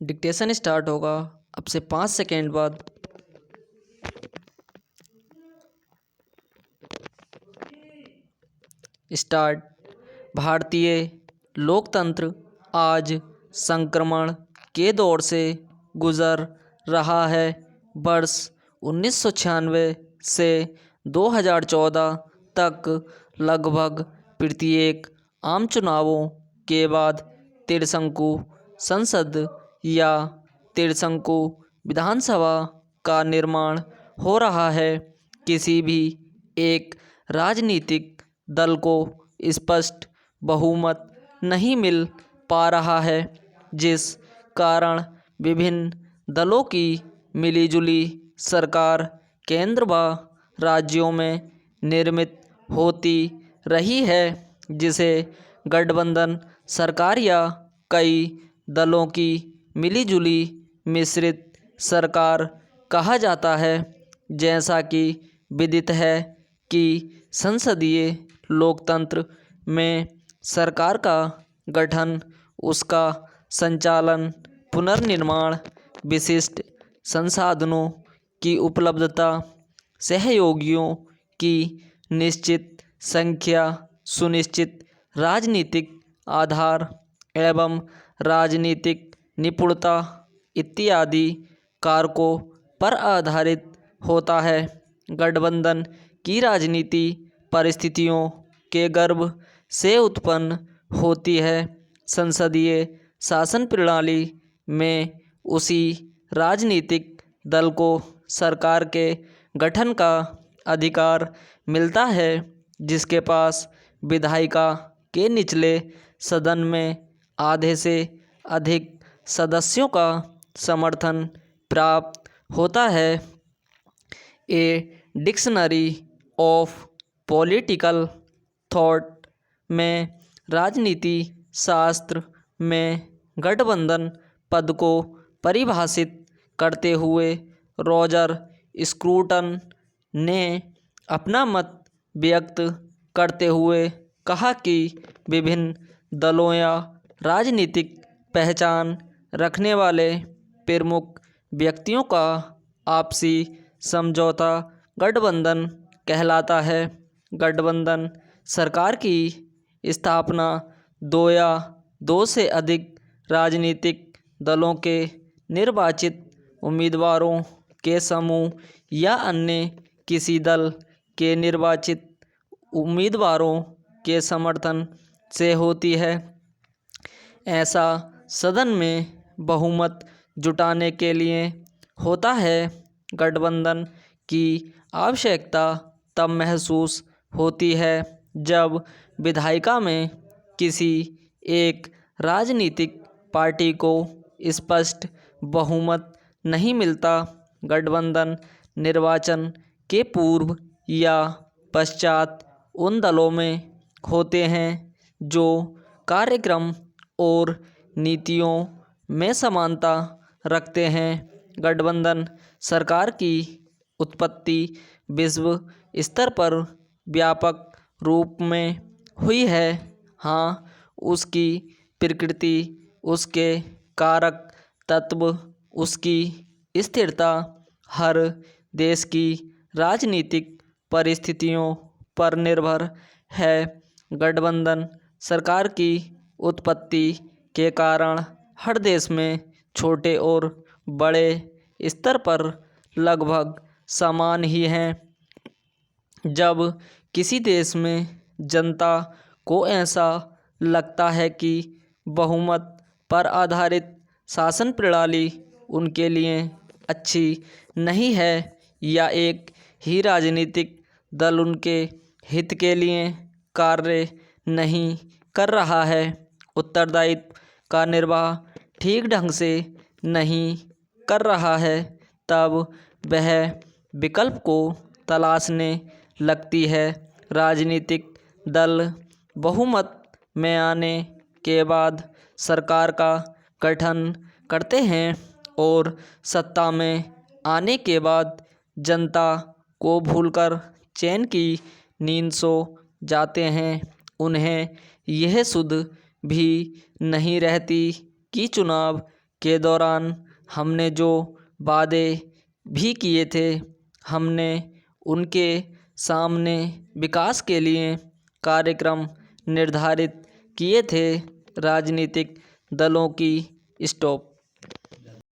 Dictation start होगा अब से 5 सेकेंड बाद। स्टार्ट। भारतीय लोकतंत्र आज संक्रमण के दौर से गुजर रहा है। वर्ष 1996 से 2014 तक लगभग प्रत्येक आम चुनावों के बाद त्रिशंकु संसद या त्रिशंकु विधानसभा का निर्माण हो रहा है। किसी भी एक राजनीतिक दल को स्पष्ट बहुमत नहीं मिल पा रहा है, जिस कारण विभिन्न दलों की मिलीजुली सरकार केंद्र व राज्यों में निर्मित होती रही है, जिसे गठबंधन सरकार या कई दलों की मिलीजुली मिश्रित सरकार कहा जाता है। जैसा कि विदित है कि संसदीय लोकतंत्र में सरकार का गठन, उसका संचालन, पुनर्निर्माण, विशिष्ट संसाधनों की उपलब्धता, सहयोगियों की निश्चित संख्या, सुनिश्चित राजनीतिक आधार एवं राजनीतिक निपुणता इत्यादि कारकों पर आधारित होता है। गठबंधन की राजनीति परिस्थितियों के गर्भ से उत्पन्न होती है। संसदीय शासन प्रणाली में उसी राजनीतिक दल को सरकार के गठन का अधिकार मिलता है जिसके पास विधायिका के निचले सदन में आधे से अधिक सदस्यों का समर्थन प्राप्त होता है। A dictionary of political thought में राजनीति शास्त्र में गठबंधन पद को परिभाषित करते हुए रॉजर स्क्रूटन ने अपना मत व्यक्त करते हुए कहा कि विभिन्न दलों या राजनीतिक पहचान रखने वाले प्रमुख व्यक्तियों का आपसी समझौता गठबंधन कहलाता है। गठबंधन सरकार की स्थापना दो या दो से अधिक राजनीतिक दलों के निर्वाचित उम्मीदवारों के समूह या अन्य किसी दल के निर्वाचित उम्मीदवारों के समर्थन से होती है। ऐसा सदन में बहुमत जुटाने के लिए होता है। गठबंधन की आवश्यकता तब महसूस होती है जब विधायिका में किसी एक राजनीतिक पार्टी को स्पष्ट बहुमत नहीं मिलता। गठबंधन निर्वाचन के पूर्व या पश्चात उन दलों में होते हैं जो कार्यक्रम और नीतियों में समानता रखते हैं। गठबंधन सरकार की उत्पत्ति विश्व स्तर पर व्यापक रूप में हुई है। हाँ, उसकी प्रकृति, उसके कारक तत्व, उसकी स्थिरता हर देश की राजनीतिक परिस्थितियों पर निर्भर है। गठबंधन सरकार की उत्पत्ति के कारण हर देश में छोटे और बड़े स्तर पर लगभग समान ही हैं। जब किसी देश में जनता को ऐसा लगता है कि बहुमत पर आधारित शासन प्रणाली उनके लिए अच्छी नहीं है या एक ही राजनीतिक दल उनके हित के लिए कार्य नहीं कर रहा है, उत्तरदायित्व का निर्वाह ठीक ढंग से नहीं कर रहा है, तब वह विकल्प को तलाशने लगती है। राजनीतिक दल बहुमत में आने के बाद सरकार का गठन करते हैं और सत्ता में आने के बाद जनता को भूलकर चैन की नींद सो जाते हैं। उन्हें यह सुध भी नहीं रहती कि चुनाव के दौरान हमने जो वादे भी किए थे, हमने उनके सामने विकास के लिए कार्यक्रम निर्धारित किए थे। राजनीतिक दलों की स्टॉप।